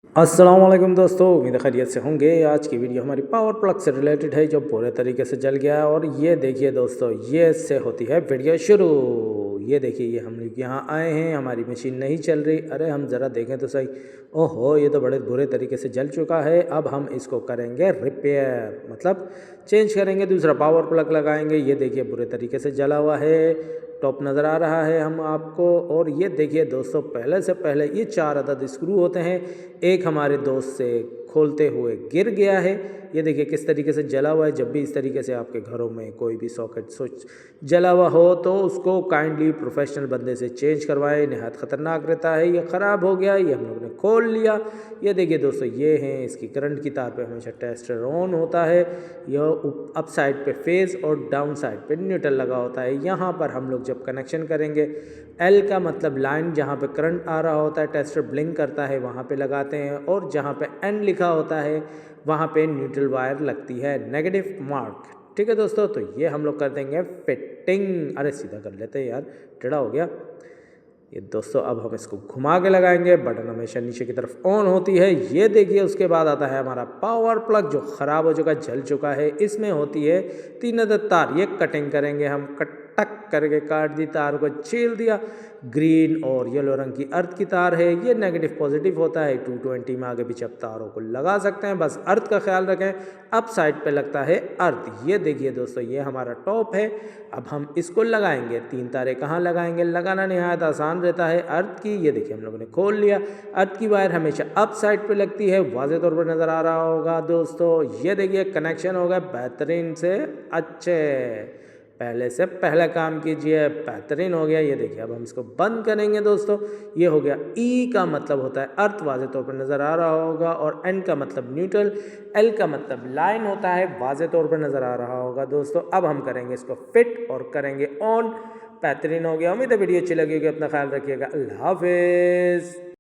अस्सलाम वालेकुम दोस्तों, उम्मीद है खैरियत से होंगे। आज की वीडियो हमारी पावर प्लग से रिलेटेड है जो पूरे तरीके से जल गया है। और ये देखिए दोस्तों, ये से होती है वीडियो शुरू। ये देखिए, ये हम लोग यहाँ आए हैं, हमारी मशीन नहीं चल रही। अरे हम ज़रा देखें तो सही। ओहो, ये तो बड़े बुरे तरीके से जल चुका है। अब हम इसको करेंगे रिपेयर, मतलब चेंज करेंगे, दूसरा पावर प्लग लगाएंगे। ये देखिए बुरे तरीके से जला हुआ है, टॉप नज़र आ रहा है हम आपको। और ये देखिए दोस्तों, पहले से पहले ये 4 अदद स्क्रू होते हैं, एक हमारे दोस्त से खोलते हुए गिर गया है। ये देखिए किस तरीके से जला हुआ है। जब भी इस तरीके से आपके घरों में कोई भी सॉकेट स्विच जला हुआ हो तो उसको काइंडली प्रोफेशनल बंदे से चेंज करवाएं, नहायत ख़तरनाक रहता है। ये ख़राब हो गया, ये हम लोग ने खोल लिया। ये देखिए दोस्तों, ये हैं इसकी करंट की तार पे हमेशा टेस्टर ऑन होता है। यह अप साइड पे फेज़ और डाउन साइड पे न्यूट्रल लगा होता है। यहाँ पर हम लोग जब कनेक्शन करेंगे, एल का मतलब लाइन, जहाँ पे करंट आ रहा होता है, टेस्टर ब्लिंक करता है, वहाँ पे लगाते हैं। और जहाँ पे एन लिखा होता है वहाँ पे न्यूट्रल वायर लगती है, नेगेटिव मार्क। ठीक है दोस्तों, तो ये हम लोग कर देंगे फिटिंग। अरे सीधा कर लेते हैं यार, टेढ़ा हो गया ये दोस्तों। अब हम इसको घुमा के लगाएंगे, बटन हमेशा नीचे की तरफ ऑन होती है। ये देखिए, उसके बाद आता है हमारा पावर प्लग जो ख़राब हो चुका, जल चुका है। इसमें होती है 3 अदद तार। ये कटिंग करेंगे हम, कट टक करके काट दी, तार को छील दिया। ग्रीन और येलो रंग की अर्थ की तार है। ये नेगेटिव पॉजिटिव होता है। 220 में आगे पीछे आप तारों को लगा सकते हैं, बस अर्थ का ख्याल रखें। अप साइड पे लगता है अर्थ। ये देखिए दोस्तों, ये हमारा टॉप है। अब हम इसको लगाएंगे। 3 तारें कहाँ लगाएंगे, लगाना नहायत आसान रहता है अर्थ की। ये देखिए हम लोगों ने खोल लिया। अर्थ की वायर हमेशा अप साइड पे लगती है, वाज़ेह तौर पर नज़र आ रहा होगा दोस्तों। ये देखिए कनेक्शन हो गया बेहतरीन से अच्छे, पहले से पहले काम कीजिए, बेहतरीन हो गया। ये देखिए, अब हम इसको बंद करेंगे दोस्तों। ये हो गया। ई का मतलब होता है अर्थ, वाज़ेह तौर पर नज़र आ रहा होगा। और एन का मतलब न्यूट्रल, एल का मतलब लाइन होता है, वाज़ेह तौर पर नज़र आ रहा होगा दोस्तों। अब हम करेंगे इसको फिट और करेंगे ऑन। बेहतरीन हो गया। उम्मीद है वीडियो अच्छी लगी होगी। अपना ख्याल रखिएगा। अल्लाह हाफिज़।